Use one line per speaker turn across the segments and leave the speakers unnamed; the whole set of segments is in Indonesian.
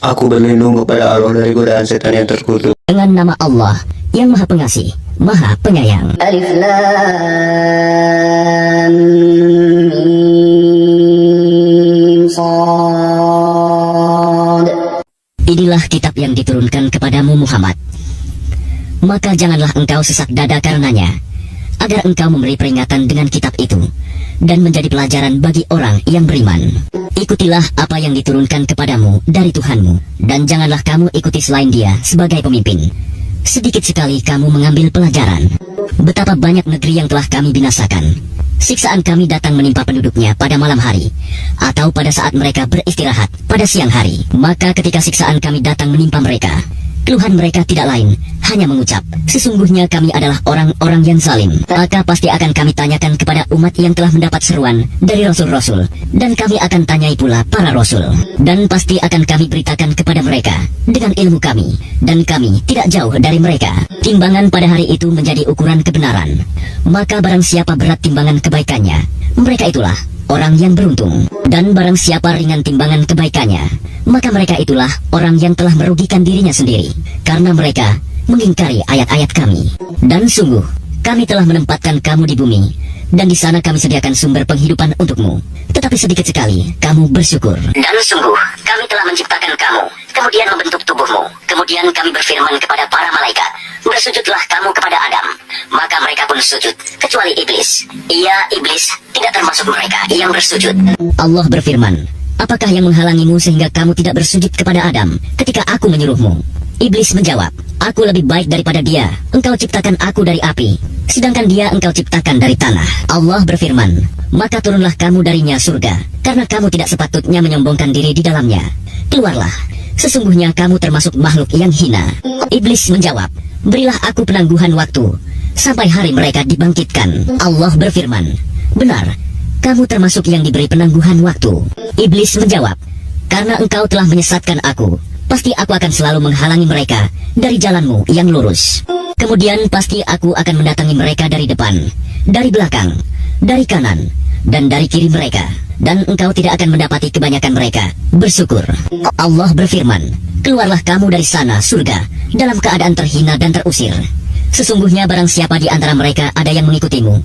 Aku berlindung kepada Allah dari godaan setan yang terkutuk.
Dengan nama Allah yang Maha Pengasih, Maha Penyayang.
Alif Lam Mim Shad.
Inilah kitab yang diturunkan kepadamu Muhammad. Maka janganlah engkau sesak dada karenanya, agar engkau memberi peringatan dengan kitab itu dan menjadi pelajaran bagi orang yang beriman. Ikutilah apa yang diturunkan kepadamu dari Tuhanmu, dan janganlah kamu ikuti selain Dia sebagai pemimpin. Sedikit sekali kamu mengambil pelajaran. Betapa banyak negeri yang telah kami binasakan. Siksaan kami datang menimpa penduduknya pada malam hari, atau pada saat mereka beristirahat pada siang hari. Maka ketika siksaan kami datang menimpa mereka, keluhan mereka tidak lain, hanya mengucap, sesungguhnya kami adalah orang-orang yang zalim. Maka pasti akan kami tanyakan kepada umat yang telah mendapat seruan dari rasul-rasul, dan kami akan tanyai pula para rasul. Dan pasti akan kami beritakan kepada mereka dengan ilmu kami, dan kami tidak jauh dari mereka. Timbangan pada hari itu menjadi ukuran kebenaran. Maka barang siapa berat timbangan kebaikannya, mereka itulah orang yang beruntung. Dan barang siapa ringan timbangan kebaikannya, maka mereka itulah orang yang telah merugikan dirinya sendiri, karena mereka mengingkari ayat-ayat kami. Dan sungguh, kami telah menempatkan kamu di bumi, dan di sana kami sediakan sumber penghidupan untukmu. Tetapi sedikit sekali kamu bersyukur. Dan sungguh, kami telah menciptakan kamu, kemudian membentuk tubuhmu. Kemudian kami berfirman kepada para malaikat, bersujudlah kamu kepada Adam. Maka mereka pun sujud, kecuali iblis. Ia, iblis, tidak termasuk mereka yang bersujud. Allah berfirman, apakah yang menghalangimu sehingga kamu tidak bersujud kepada Adam ketika aku menyuruhmu? Iblis menjawab, aku lebih baik daripada dia. Engkau ciptakan aku dari api, sedangkan dia engkau ciptakan dari tanah. Allah berfirman, maka turunlah kamu darinya surga, karena kamu tidak sepatutnya menyombongkan diri di dalamnya. Keluarlah, sesungguhnya kamu termasuk makhluk yang hina. Iblis menjawab, berilah aku penangguhan waktu, sampai hari mereka dibangkitkan. Allah berfirman, benar, kamu termasuk yang diberi penangguhan waktu. Iblis menjawab, karena engkau telah menyesatkan aku, pasti aku akan selalu menghalangi mereka dari jalanmu yang lurus. Kemudian pasti aku akan mendatangi mereka dari depan, dari belakang, dari kanan, dan dari kiri mereka. Dan engkau tidak akan mendapati kebanyakan mereka bersyukur. Allah berfirman, keluarlah kamu dari sana surga dalam keadaan terhina dan terusir. Sesungguhnya barang siapa di antara mereka ada yang mengikutimu,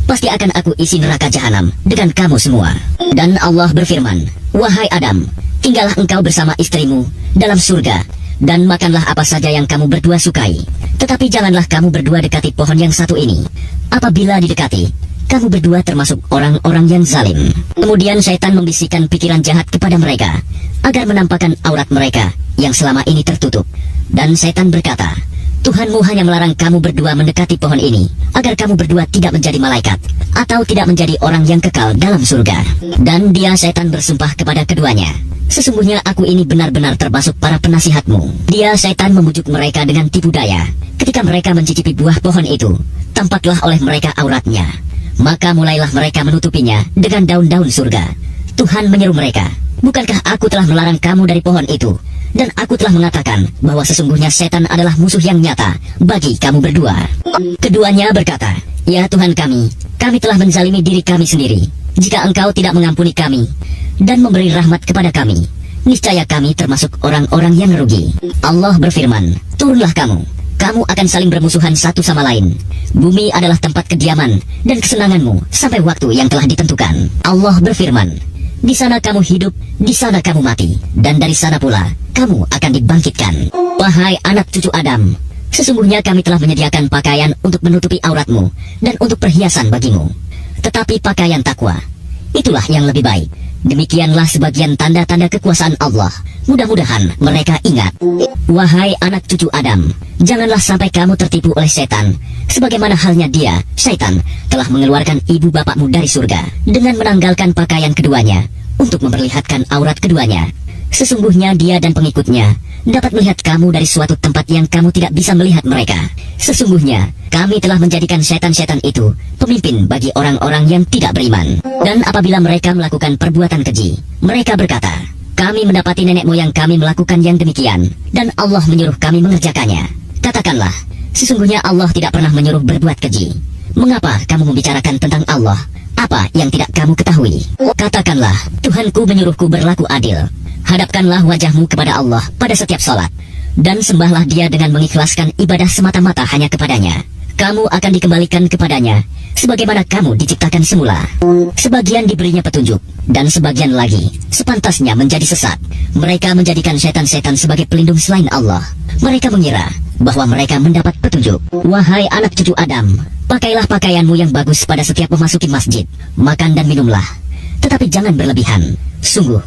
pasti akan aku isi neraka jahanam dengan kamu semua. Dan Allah berfirman, wahai Adam, tinggallah engkau bersama istrimu dalam surga, dan makanlah apa saja yang kamu berdua sukai. Tetapi janganlah kamu berdua dekati pohon yang satu ini. Apabila didekati, kamu berdua termasuk orang-orang yang zalim. Kemudian syaitan membisikkan pikiran jahat kepada mereka, agar menampakkan aurat mereka yang selama ini tertutup. Dan syaitan berkata, Tuhanmu hanya melarang kamu berdua mendekati pohon ini, agar kamu berdua tidak menjadi malaikat, atau tidak menjadi orang yang kekal dalam surga. Dan dia syaitan bersumpah kepada keduanya, sesungguhnya aku ini benar-benar termasuk para penasihatmu. Dia syaitan membujuk mereka dengan tipu daya. Ketika mereka mencicipi buah pohon itu, tampaklah oleh mereka auratnya. Maka mulailah mereka menutupinya dengan daun-daun surga. Tuhan menyeru mereka, bukankah aku telah melarang kamu dari pohon itu? Dan aku telah mengatakan bahwa sesungguhnya setan adalah musuh yang nyata bagi kamu berdua. Keduanya berkata, ya Tuhan kami telah menzalimi diri kami sendiri. Jika engkau tidak mengampuni kami dan memberi rahmat kepada kami, niscaya kami termasuk orang-orang yang rugi. Allah berfirman, turunlah kamu akan saling bermusuhan satu sama lain. Bumi adalah tempat kediaman dan kesenanganmu sampai waktu yang telah ditentukan. Allah berfirman, di sana kamu hidup, di sana kamu mati, dan dari sana pula kamu akan dibangkitkan. Wahai anak cucu Adam, sesungguhnya kami telah menyediakan pakaian untuk menutupi auratmu dan untuk perhiasan bagimu. Tetapi pakaian takwa, itulah yang lebih baik. Demikianlah sebagian tanda-tanda kekuasaan Allah. Mudah-mudahan mereka ingat. Wahai anak cucu Adam, janganlah sampai kamu tertipu oleh setan, sebagaimana halnya dia, syaitan, telah mengeluarkan ibu bapakmu dari surga dengan menanggalkan pakaian keduanya untuk memperlihatkan aurat keduanya. Sesungguhnya dia dan pengikutnya dapat melihat kamu dari suatu tempat yang kamu tidak bisa melihat mereka. Sesungguhnya kami telah menjadikan setan-setan itu pemimpin bagi orang-orang yang tidak beriman. Dan apabila mereka melakukan perbuatan keji, mereka berkata, kami mendapati nenek moyang kami melakukan yang demikian, dan Allah menyuruh kami mengerjakannya. Katakanlah, sesungguhnya Allah tidak pernah menyuruh berbuat keji. Mengapa kamu membicarakan tentang Allah apa yang tidak kamu ketahui? Katakanlah, Tuhanku menyuruhku berlaku adil. Hadapkanlah wajahmu kepada Allah pada setiap salat, dan sembahlah Dia dengan mengikhlaskan ibadah semata-mata hanya kepadanya. Kamu akan dikembalikan kepadanya, sebagaimana kamu diciptakan semula. Sebagian diberinya petunjuk, dan sebagian lagi sepantasnya menjadi sesat. Mereka menjadikan setan-setan sebagai pelindung selain Allah. Mereka mengira bahwa mereka mendapat petunjuk. Wahai anak cucu Adam, pakailah pakaianmu yang bagus pada setiap memasuki masjid. Makan dan minumlah, tetapi jangan berlebihan. Sungguh,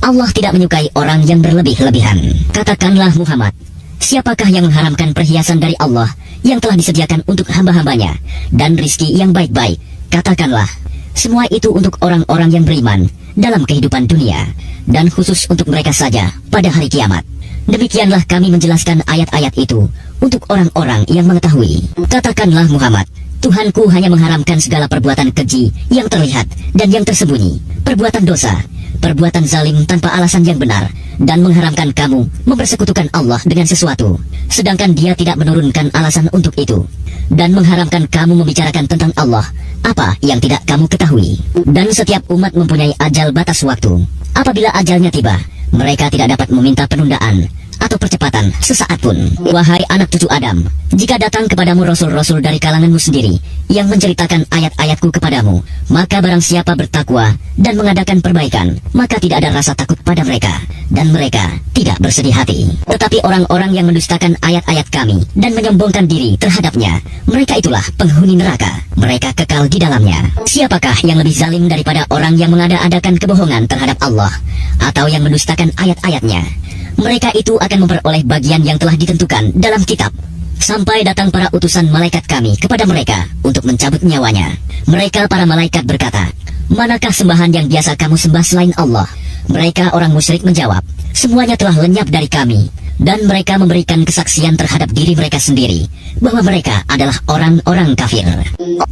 Allah tidak menyukai orang yang berlebih-lebihan. Katakanlah Muhammad, siapakah yang mengharamkan perhiasan dari Allah yang telah disediakan untuk hamba-hambanya dan rizki yang baik-baik? Katakanlah, semua itu untuk orang-orang yang beriman dalam kehidupan dunia, dan khusus untuk mereka saja pada hari kiamat. Demikianlah kami menjelaskan ayat-ayat itu untuk orang-orang yang mengetahui. Katakanlah Muhammad, Tuhanku hanya mengharamkan segala perbuatan keji yang terlihat dan yang tersembunyi, perbuatan dosa, perbuatan zalim tanpa alasan yang benar, dan mengharamkan kamu mempersekutukan Allah dengan sesuatu, sedangkan Dia tidak menurunkan alasan untuk itu, dan mengharamkan kamu membicarakan tentang Allah apa yang tidak kamu ketahui. Dan setiap umat mempunyai ajal batas waktu. Apabila ajalnya tiba, mereka tidak dapat meminta penundaan atau percepatan sesaat pun. Wahai anak cucu Adam, jika datang kepadamu rasul-rasul dari kalanganmu sendiri yang menceritakan ayat-ayatku kepadamu, maka barang siapa bertakwa dan mengadakan perbaikan, maka tidak ada rasa takut pada mereka, dan mereka tidak bersedih hati. Tetapi orang-orang yang mendustakan ayat-ayat kami dan menyombongkan diri terhadapnya, mereka itulah penghuni neraka. Mereka kekal di dalamnya. Siapakah yang lebih zalim daripada orang yang mengada-adakan kebohongan terhadap Allah atau yang mendustakan ayat-ayatnya? Mereka itu akan memperoleh bagian yang telah ditentukan dalam kitab, sampai datang para utusan malaikat kami kepada mereka untuk mencabut nyawanya. Mereka para malaikat berkata, manakah sembahan yang biasa kamu sembah selain Allah? Mereka orang musyrik menjawab, semuanya telah lenyap dari kami. Dan mereka memberikan kesaksian terhadap diri mereka sendiri bahwa mereka adalah orang-orang kafir.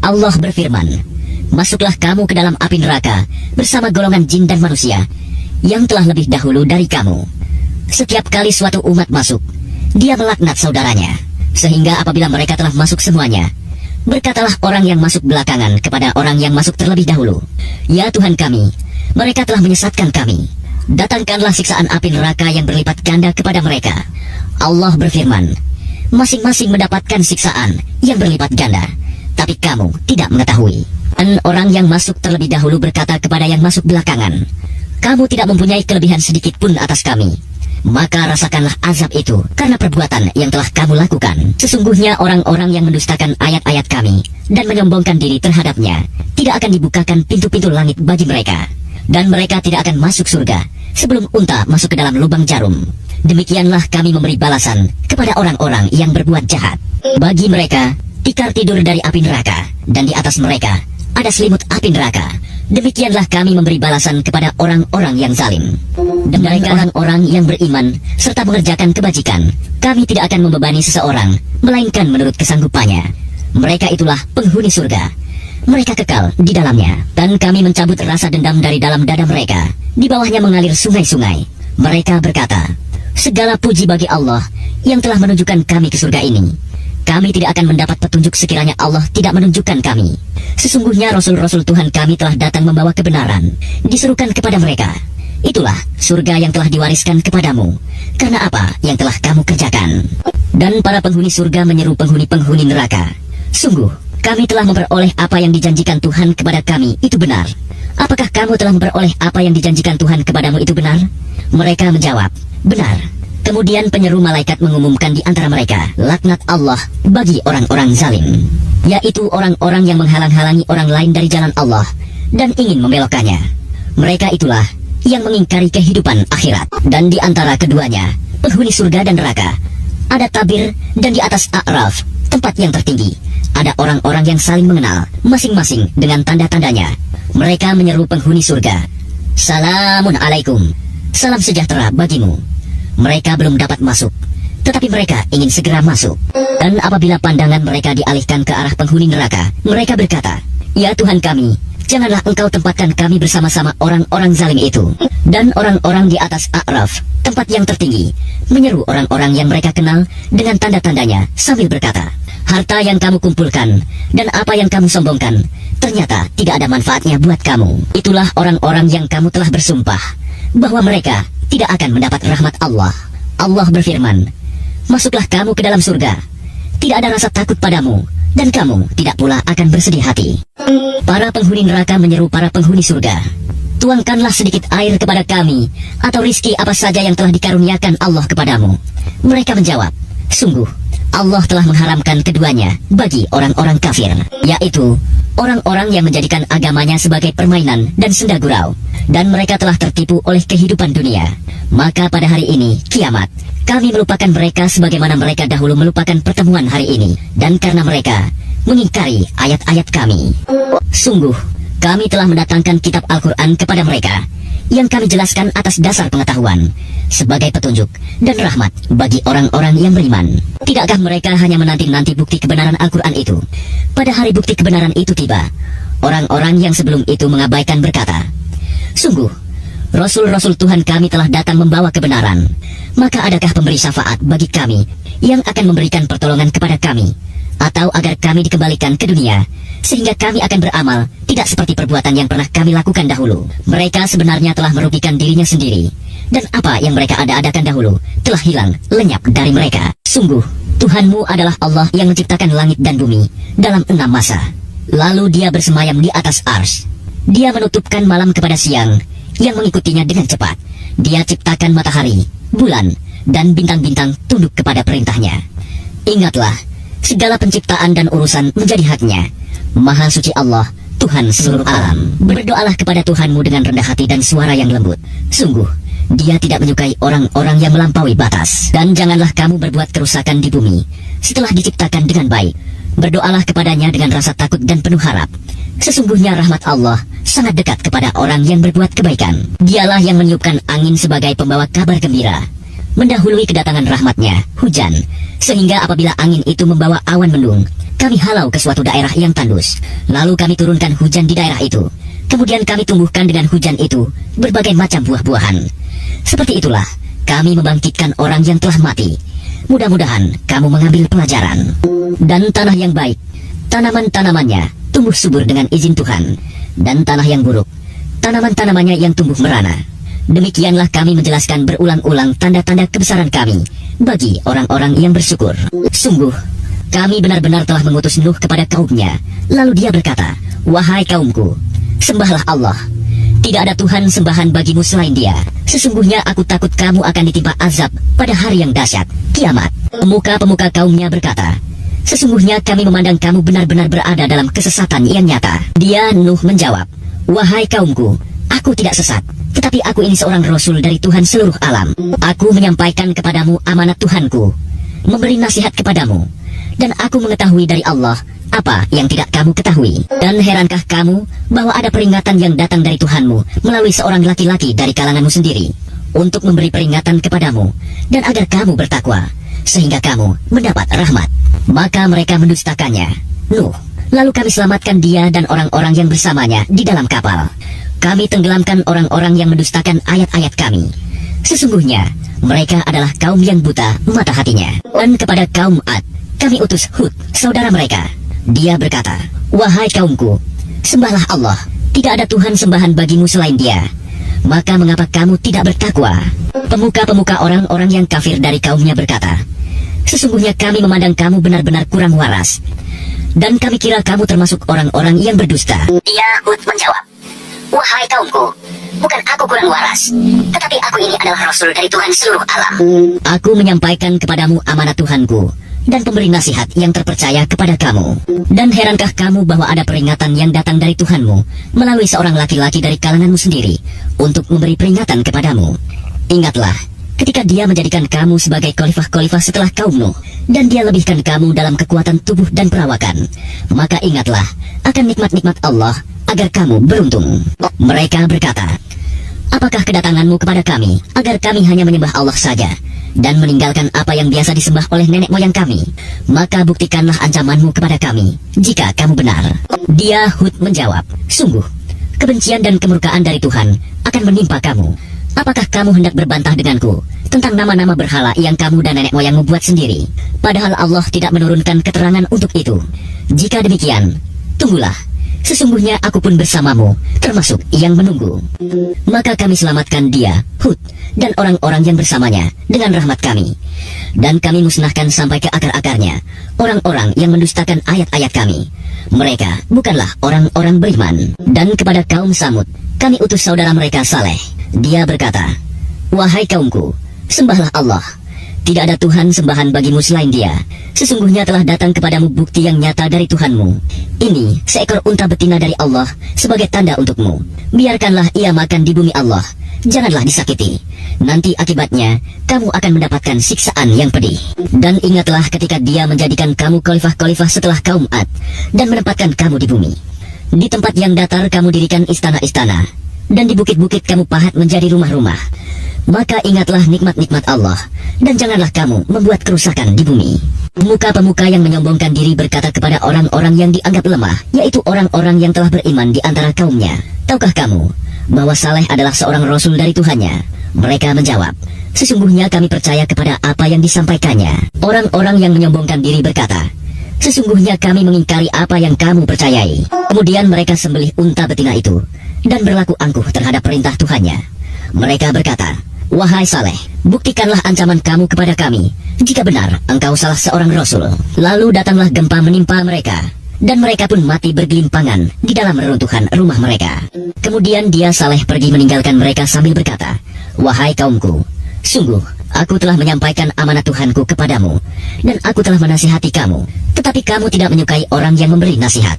Allah berfirman, masuklah kamu ke dalam api neraka bersama golongan jin dan manusia yang telah lebih dahulu dari kamu. Setiap kali suatu umat masuk, dia melaknat saudaranya, sehingga apabila mereka telah masuk semuanya, berkatalah orang yang masuk belakangan kepada orang yang masuk terlebih dahulu, ya Tuhan kami, mereka telah menyesatkan kami. Datangkanlah siksaan api neraka yang berlipat ganda kepada mereka. Allah berfirman, masing-masing mendapatkan siksaan yang berlipat ganda, tapi kamu tidak mengetahui. Dan orang yang masuk terlebih dahulu berkata kepada yang masuk belakangan, kamu tidak mempunyai kelebihan sedikit pun atas kami. Maka rasakanlah azab itu karena perbuatan yang telah kamu lakukan. Sesungguhnya orang-orang yang mendustakan ayat-ayat kami dan menyombongkan diri terhadapnya, tidak akan dibukakan pintu-pintu langit bagi mereka, dan mereka tidak akan masuk surga sebelum unta masuk ke dalam lubang jarum. Demikianlah kami memberi balasan kepada orang-orang yang berbuat jahat. Bagi mereka tikar tidur dari api neraka, dan di atas mereka ada selimut api neraka. Demikianlah kami memberi balasan kepada orang-orang yang zalim. Dan mereka orang-orang yang beriman serta mengerjakan kebajikan, kami tidak akan membebani seseorang melainkan menurut kesanggupannya. Mereka itulah penghuni surga. Mereka kekal di dalamnya, dan kami mencabut rasa dendam dari dalam dada mereka. Di bawahnya mengalir sungai-sungai. Mereka berkata, segala puji bagi Allah yang telah menunjukkan kami ke surga ini. Kami tidak akan mendapat petunjuk sekiranya Allah tidak menunjukkan kami. Sesungguhnya Rasul-Rasul Tuhan kami telah datang membawa kebenaran. Diserukan kepada mereka, itulah surga yang telah diwariskan kepadamu, karena apa yang telah kamu kerjakan. Dan para penghuni surga menyeru penghuni-penghuni neraka, sungguh, kami telah memperoleh apa yang dijanjikan Tuhan kepada kami, itu benar. Apakah kamu telah memperoleh apa yang dijanjikan Tuhan kepadamu itu benar? Mereka menjawab, benar. Kemudian penyeru malaikat mengumumkan di antara mereka, laknat Allah bagi orang-orang zalim, yaitu orang-orang yang menghalang-halangi orang lain dari jalan Allah dan ingin membelokkannya. Mereka itulah yang mengingkari kehidupan akhirat. Dan di antara keduanya, penghuni surga dan neraka, ada tabir, dan di atas A'raf, tempat yang tertinggi, ada orang-orang yang saling mengenal, masing-masing dengan tanda-tandanya. Mereka menyeru penghuni surga, salamun alaikum, salam sejahtera bagimu. Mereka belum dapat masuk, tetapi mereka ingin segera masuk. Dan apabila pandangan mereka dialihkan ke arah penghuni neraka, mereka berkata, ya Tuhan kami, janganlah engkau tempatkan kami bersama-sama orang-orang zalim itu. Dan orang-orang di atas A'raf, tempat yang tertinggi, menyeru orang-orang yang mereka kenal dengan tanda-tandanya sambil berkata, harta yang kamu kumpulkan dan apa yang kamu sombongkan ternyata tidak ada manfaatnya buat kamu. Itulah orang-orang yang kamu telah bersumpah bahwa mereka tidak akan mendapat rahmat Allah. Allah berfirman, masuklah kamu ke dalam surga. Tidak ada rasa takut padamu, dan kamu tidak pula akan bersedih hati. Para penghuni neraka menyeru para penghuni surga, tuangkanlah sedikit air kepada kami, atau rizki apa saja yang telah dikaruniakan Allah kepadamu. Mereka menjawab, sungguh, Allah telah mengharamkan keduanya bagi orang-orang kafir, yaitu orang-orang yang menjadikan agamanya sebagai permainan dan senda gurau, dan mereka telah tertipu oleh kehidupan dunia. Maka pada hari ini, kiamat, kami melupakan mereka sebagaimana mereka dahulu melupakan pertemuan hari ini, dan karena mereka mengingkari ayat-ayat kami. Sungguh, kami telah mendatangkan kitab Al-Quran kepada mereka, yang kami jelaskan atas dasar pengetahuan, sebagai petunjuk dan rahmat bagi orang-orang yang beriman. Tidakkah mereka hanya menanti-nanti bukti kebenaran Al-Quran itu? Pada hari bukti kebenaran itu tiba, orang-orang yang sebelum itu mengabaikan berkata, sungguh, Rasul-Rasul Tuhan kami telah datang membawa kebenaran. Maka adakah pemberi syafaat bagi kami yang akan memberikan pertolongan kepada kami, atau agar kami dikembalikan ke dunia, sehingga kami akan beramal tidak seperti perbuatan yang pernah kami lakukan dahulu? Mereka sebenarnya telah merugikan dirinya sendiri, dan apa yang mereka ada-adakan dahulu telah hilang lenyap dari mereka. Sungguh, Tuhanmu adalah Allah yang menciptakan langit dan bumi dalam 6 masa. Lalu dia bersemayam di atas ars. Dia menutupkan malam kepada siang, yang mengikutinya dengan cepat. Dia ciptakan matahari, bulan, dan bintang-bintang tunduk kepada perintahnya. Ingatlah, segala penciptaan dan urusan menjadi haknya. Maha suci Allah, Tuhan seluruh alam. Berdoalah kepada Tuhanmu dengan rendah hati dan suara yang lembut. Sungguh, Dia tidak menyukai orang-orang yang melampaui batas. Dan janganlah kamu berbuat kerusakan di bumi setelah diciptakan dengan baik. Berdoalah kepadanya dengan rasa takut dan penuh harap. Sesungguhnya rahmat Allah sangat dekat kepada orang yang berbuat kebaikan. Dialah yang meniupkan angin sebagai pembawa kabar gembira, mendahului kedatangan rahmatnya, hujan, sehingga apabila angin itu membawa awan mendung, kami halau ke suatu daerah yang tandus. Lalu kami turunkan hujan di daerah itu. Kemudian kami tumbuhkan dengan hujan itu berbagai macam buah-buahan. Seperti itulah kami membangkitkan orang yang telah mati. Mudah-mudahan kamu mengambil pelajaran. Dan tanah yang baik, tanaman-tanamannya tumbuh subur dengan izin Tuhan. Dan tanah yang buruk, tanaman-tanamannya yang tumbuh merana. Demikianlah kami menjelaskan berulang-ulang tanda-tanda kebesaran kami bagi orang-orang yang bersyukur. Sungguh, kami benar-benar telah mengutus Nuh kepada kaumnya. Lalu dia berkata, wahai kaumku, sembahlah Allah. Tidak ada Tuhan sembahan bagimu selain Dia. Sesungguhnya aku takut kamu akan ditimpa azab pada hari yang dahsyat, kiamat. Pemuka-pemuka kaumnya berkata, sesungguhnya kami memandang kamu benar-benar berada dalam kesesatan yang nyata. Dia Nuh menjawab, wahai kaumku, aku tidak sesat, tetapi aku ini seorang Rasul dari Tuhan seluruh alam. Aku menyampaikan kepadamu amanat Tuhanku, memberi nasihat kepadamu, dan aku mengetahui dari Allah apa yang tidak kamu ketahui. Dan herankah kamu bahwa ada peringatan yang datang dari Tuhanmu melalui seorang laki-laki dari kalanganmu sendiri, untuk memberi peringatan kepadamu, dan agar kamu bertakwa, sehingga kamu mendapat rahmat. Maka mereka mendustakannya, Nuh. Lalu kami selamatkan dia dan orang-orang yang bersamanya di dalam kapal. Kami tenggelamkan orang-orang yang mendustakan ayat-ayat kami. Sesungguhnya mereka adalah kaum yang buta mata hatinya. Dan kepada kaum Ad, kami utus Hud, saudara mereka. Dia berkata, wahai kaumku, sembahlah Allah. Tidak ada Tuhan sembahan bagimu selain Dia. Maka mengapa kamu tidak bertakwa? Pemuka-pemuka orang-orang yang kafir dari kaumnya berkata, sesungguhnya kami memandang kamu benar-benar kurang waras, dan kami kira kamu termasuk orang-orang yang berdusta. Dia Hud menjawab, wahai kaumku, bukan aku kurang waras, tetapi aku ini adalah Rasul dari Tuhan seluruh alam. Aku menyampaikan kepadamu amanat Tuhanku, dan pemberi nasihat yang terpercaya kepada kamu. Dan herankah kamu bahwa ada peringatan yang datang dari Tuhanmu melalui seorang laki-laki dari kalanganmu sendiri, untuk memberi peringatan kepadamu? Ingatlah, ketika Dia menjadikan kamu sebagai khalifah-khalifah setelah kaum Nuh, dan Dia lebihkan kamu dalam kekuatan tubuh dan perawakan. Maka ingatlah akan nikmat-nikmat Allah, agar kamu beruntung. Mereka berkata, apakah kedatanganmu kepada kami agar kami hanya menyembah Allah saja, dan meninggalkan apa yang biasa disembah oleh nenek moyang kami? Maka buktikanlah ancamanmu kepada kami, jika kamu benar. Dia Hud menjawab, sungguh, kebencian dan kemurkaan dari Tuhan akan menimpa kamu. Apakah kamu hendak berbantah denganku tentang nama-nama berhala yang kamu dan nenek moyangmu buat sendiri, padahal Allah tidak menurunkan keterangan untuk itu? Jika demikian, tunggulah, Sesungguhnya aku pun bersamamu, termasuk yang menunggu. Maka kami selamatkan dia, Hud, dan orang-orang yang bersamanya dengan rahmat kami. Dan kami musnahkan sampai ke akar-akarnya orang-orang yang mendustakan ayat-ayat kami. Mereka bukanlah orang-orang beriman. Dan kepada kaum Samud, kami utus saudara mereka Saleh. Dia berkata, "Wahai kaumku, sembahlah Allah. Tidak ada Tuhan sembahan bagimu selain Dia. Sesungguhnya telah datang kepadamu bukti yang nyata dari Tuhanmu. Ini seekor unta betina dari Allah sebagai tanda untukmu. Biarkanlah ia makan di bumi Allah. Janganlah disakiti. Nanti akibatnya kamu akan mendapatkan siksaan yang pedih. Dan ingatlah ketika Dia menjadikan kamu khalifah-khalifah setelah kaum Ad dan menempatkan kamu di bumi. Di tempat yang datar kamu dirikan istana-istana, dan di bukit-bukit kamu pahat menjadi rumah-rumah. Maka ingatlah nikmat-nikmat Allah, dan janganlah kamu membuat kerusakan di bumi." Pemuka-pemuka yang menyombongkan diri berkata kepada orang-orang yang dianggap lemah, yaitu orang-orang yang telah beriman di antara kaumnya, "Tahukah kamu bahwa Saleh adalah seorang rasul dari Tuhannya?" Mereka menjawab, "Sesungguhnya kami percaya kepada apa yang disampaikannya." Orang-orang yang menyombongkan diri berkata, "Sesungguhnya kami mengingkari apa yang kamu percayai." Kemudian mereka sembelih unta betina itu dan berlaku angkuh terhadap perintah Tuhannya. Mereka berkata, "Wahai Saleh, buktikanlah ancaman kamu kepada kami, jika benar engkau salah seorang rasul." Lalu datanglah gempa menimpa mereka, dan mereka pun mati bergelimpangan di dalam reruntuhan rumah mereka. Kemudian dia Saleh pergi meninggalkan mereka sambil berkata, "Wahai kaumku, sungguh aku telah menyampaikan amanat Tuhanku kepadamu, dan aku telah menasihati kamu, tetapi kamu tidak menyukai orang yang memberi nasihat.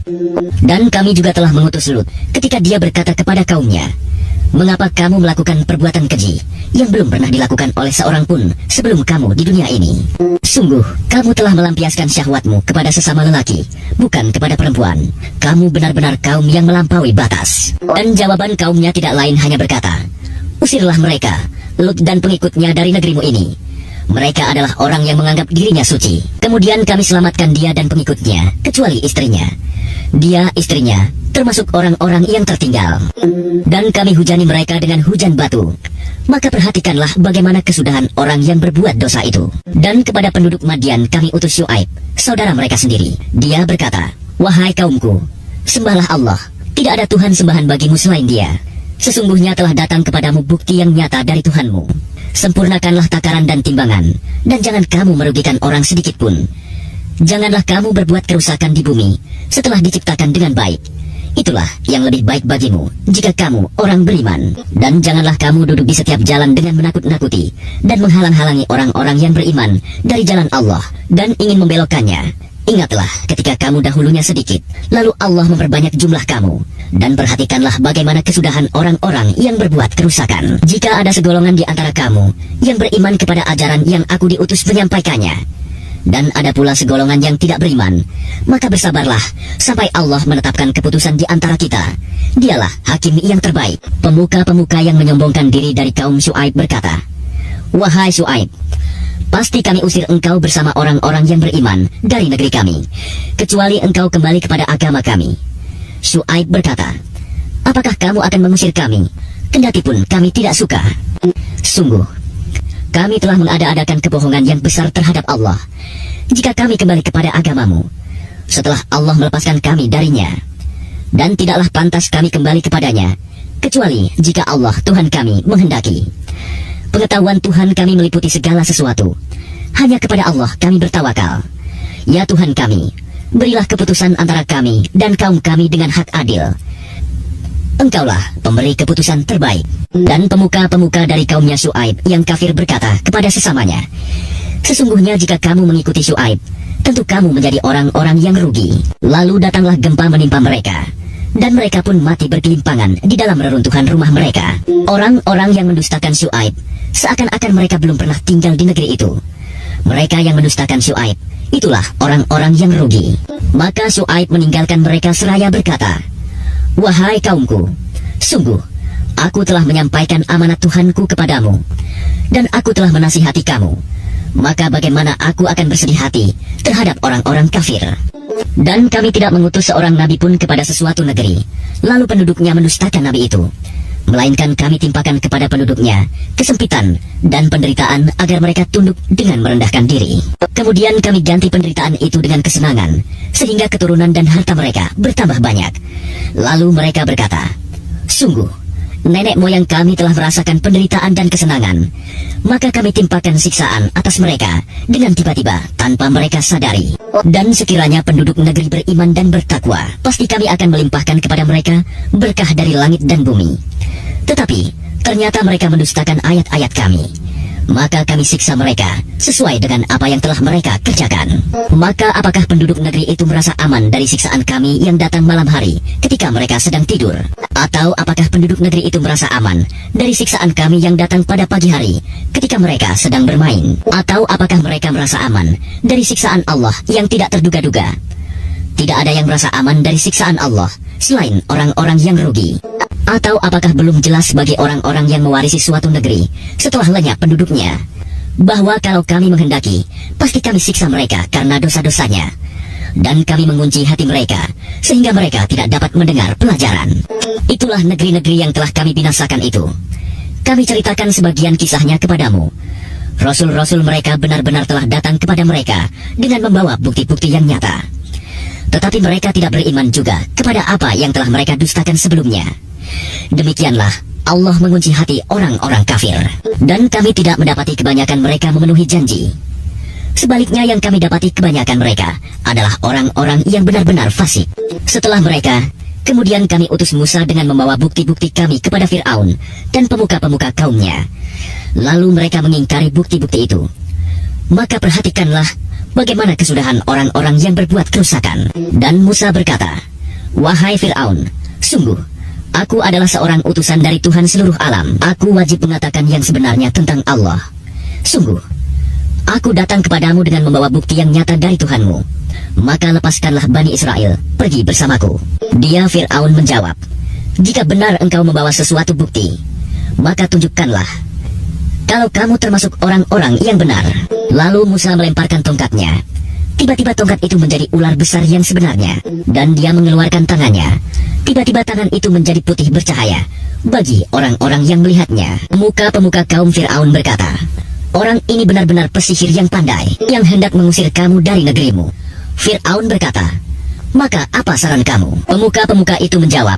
Dan kami juga telah mengutus Lut ketika dia berkata kepada kaumnya, 'Mengapa kamu melakukan perbuatan keji yang belum pernah dilakukan oleh seorang pun sebelum kamu di dunia ini? Sungguh, kamu telah melampiaskan syahwatmu kepada sesama lelaki, bukan kepada perempuan. Kamu benar-benar kaum yang melampaui batas.'" Dan jawaban kaumnya tidak lain hanya berkata, "Usirlah mereka, Lut dan pengikutnya dari negerimu ini. Mereka adalah orang yang menganggap dirinya suci." Kemudian kami selamatkan dia dan pengikutnya, kecuali istrinya. Dia, istrinya, termasuk orang-orang yang tertinggal. Dan kami hujani mereka dengan hujan batu. Maka perhatikanlah bagaimana kesudahan orang yang berbuat dosa itu. Dan kepada penduduk Madian kami utus Syuaib, saudara mereka sendiri. Dia berkata, "Wahai kaumku, sembahlah Allah. Tidak ada Tuhan sembahan bagimu selain Dia. Sesungguhnya telah datang kepadamu bukti yang nyata dari Tuhanmu. Sempurnakanlah takaran dan timbangan, dan jangan kamu merugikan orang sedikit pun. Janganlah kamu berbuat kerusakan di bumi setelah diciptakan dengan baik. Itulah yang lebih baik bagimu jika kamu orang beriman. Dan janganlah kamu duduk di setiap jalan dengan menakut-nakuti dan menghalang-halangi orang-orang yang beriman dari jalan Allah dan ingin membelokkannya. Ingatlah ketika kamu dahulunya sedikit, lalu Allah memperbanyak jumlah kamu. Dan perhatikanlah bagaimana kesudahan orang-orang yang berbuat kerusakan. Jika ada segolongan di antara kamu yang beriman kepada ajaran yang aku diutus menyampaikannya, dan ada pula segolongan yang tidak beriman, maka bersabarlah sampai Allah menetapkan keputusan di antara kita. Dialah hakim yang terbaik." Pemuka-pemuka yang menyombongkan diri dari kaum Syuaib berkata, "Wahai Syuaib, pasti kami usir engkau bersama orang-orang yang beriman dari negeri kami, kecuali engkau kembali kepada agama kami." Syuaib berkata, "Apakah kamu akan mengusir kami, kendati pun kami tidak suka? Sungguh, kami telah mengada-adakan kebohongan yang besar terhadap Allah, jika kami kembali kepada agamamu, setelah Allah melepaskan kami darinya. Dan tidaklah pantas kami kembali kepadanya, kecuali jika Allah Tuhan kami menghendaki. Pengetahuan Tuhan kami meliputi segala sesuatu. Hanya kepada Allah kami bertawakal. Ya Tuhan kami, berilah keputusan antara kami dan kaum kami dengan hak adil. Engkaulah pemberi keputusan terbaik." Dan pemuka-pemuka dari kaumnya Syuaib yang kafir berkata kepada sesamanya, "Sesungguhnya jika kamu mengikuti Syuaib, tentu kamu menjadi orang-orang yang rugi." Lalu datanglah gempa menimpa mereka, dan mereka pun mati bergelimpangan di dalam reruntuhan rumah mereka. Orang-orang yang mendustakan Syuaib, seakan-akan mereka belum pernah tinggal di negeri itu. Mereka yang mendustakan Syuaib, itulah orang-orang yang rugi. Maka Syuaib meninggalkan mereka seraya berkata, "Wahai kaumku, sungguh aku telah menyampaikan amanat Tuhanku kepadamu, dan aku telah menasihati kamu. Maka bagaimana aku akan bersedih hati terhadap orang-orang kafir? Dan kami tidak mengutus seorang nabi pun kepada sesuatu negeri, lalu penduduknya mendustakan nabi itu. melainkan kami timpakan kepada penduduknya kesempitan dan penderitaan agar mereka tunduk dengan merendahkan diri. Kemudian kami ganti penderitaan itu dengan kesenangan, sehingga keturunan dan harta mereka bertambah banyak. Lalu mereka berkata, sungguh, nenek moyang kami telah merasakan penderitaan dan kesenangan, maka kami timpakan siksaan atas mereka dengan tiba-tiba tanpa mereka sadari. Dan sekiranya penduduk negeri beriman dan bertakwa, pasti kami akan melimpahkan kepada mereka berkah dari langit dan bumi. Tetapi ternyata mereka mendustakan ayat-ayat kami, maka kami siksa mereka sesuai dengan apa yang telah mereka kerjakan. Maka apakah penduduk negeri itu merasa aman dari siksaan kami yang datang malam hari ketika mereka sedang tidur? Atau apakah penduduk negeri itu merasa aman dari siksaan kami yang datang pada pagi hari ketika mereka sedang bermain? Atau apakah mereka merasa aman dari siksaan Allah yang tidak terduga-duga? Tidak ada yang merasa aman dari siksaan Allah selain orang-orang yang rugi. Atau apakah belum jelas bagi orang-orang yang mewarisi suatu negeri setelah lenyap penduduknya, bahwa kalau kami menghendaki, pasti kami siksa mereka karena dosa-dosanya, dan kami mengunci hati mereka sehingga mereka tidak dapat mendengar pelajaran. Itulah negeri-negeri yang telah kami binasakan itu. Kami ceritakan sebagian kisahnya kepadamu. Rasul-rasul mereka benar-benar telah datang kepada mereka dengan membawa bukti-bukti yang nyata. Tetapi mereka tidak beriman juga kepada apa yang telah mereka dustakan sebelumnya. Demikianlah Allah mengunci hati orang-orang kafir, dan kami tidak mendapati kebanyakan mereka memenuhi janji. Sebaliknya yang kami dapati kebanyakan mereka adalah orang-orang yang benar-benar fasik. Setelah mereka, kemudian kami utus Musa dengan membawa bukti-bukti kami kepada Fir'aun dan pemuka-pemuka kaumnya. Lalu mereka mengingkari bukti-bukti itu. Maka perhatikanlah bagaimana kesudahan orang-orang yang berbuat kerusakan. Dan Musa berkata, wahai Fir'aun, sungguh aku adalah seorang utusan dari Tuhan seluruh alam. Aku wajib mengatakan yang sebenarnya tentang Allah. Sungguh, aku datang kepadamu dengan membawa bukti yang nyata dari Tuhanmu. Maka lepaskanlah Bani Israel pergi bersamaku. Dia Fir'aun menjawab, jika benar engkau membawa sesuatu bukti, maka tunjukkanlah kalau kamu termasuk orang-orang yang benar. Lalu Musa melemparkan tongkatnya. Tiba-tiba tongkat itu menjadi ular besar yang sebenarnya, dan dia mengeluarkan tangannya. Tiba-tiba tangan itu menjadi putih bercahaya bagi orang-orang yang melihatnya. Pemuka-pemuka kaum Fir'aun berkata, orang ini benar-benar pesihir yang pandai, yang hendak mengusir kamu dari negerimu. Fir'aun berkata, maka apa saran kamu? Pemuka-pemuka itu menjawab,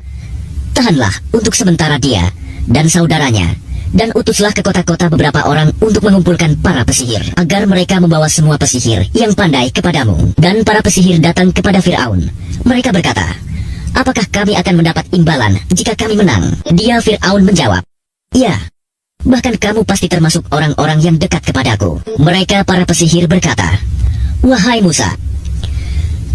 tahanlah untuk sementara dia dan saudaranya, dan utuslah ke kota-kota beberapa orang untuk mengumpulkan para pesihir, agar mereka membawa semua pesihir yang pandai kepadamu. Dan para pesihir datang kepada Fir'aun. Mereka berkata, apakah kami akan mendapat imbalan jika kami menang? Dia Fir'aun menjawab, ya, bahkan kamu pasti termasuk orang-orang yang dekat kepadaku. Mereka para pesihir berkata, wahai Musa,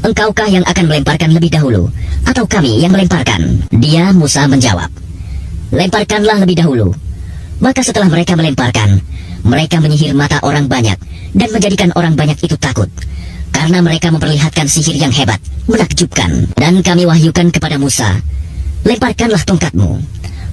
engkaukah yang akan melemparkan lebih dahulu, atau kami yang melemparkan? Dia Musa menjawab, lemparkanlah lebih dahulu. Maka setelah mereka melemparkan, mereka menyihir mata orang banyak dan menjadikan orang banyak itu takut, karena mereka memperlihatkan sihir yang hebat, menakjubkan. Dan kami wahyukan kepada Musa, lemparkanlah tongkatmu.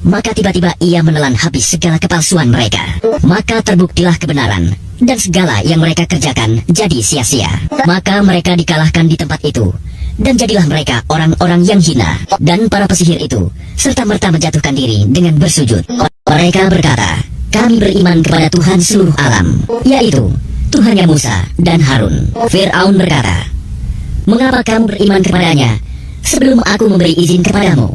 Maka tiba-tiba ia menelan habis segala kepalsuan mereka. Maka terbuktilah kebenaran, dan segala yang mereka kerjakan jadi sia-sia. Maka mereka dikalahkan di tempat itu, dan jadilah mereka orang-orang yang hina. Dan para pesihir itu serta-merta menjatuhkan diri dengan bersujud. Mereka berkata, kami beriman kepada Tuhan seluruh alam, yaitu Tuhannya Musa dan Harun. Fir'aun berkata, mengapa kamu beriman kepadanya sebelum aku memberi izin kepadamu?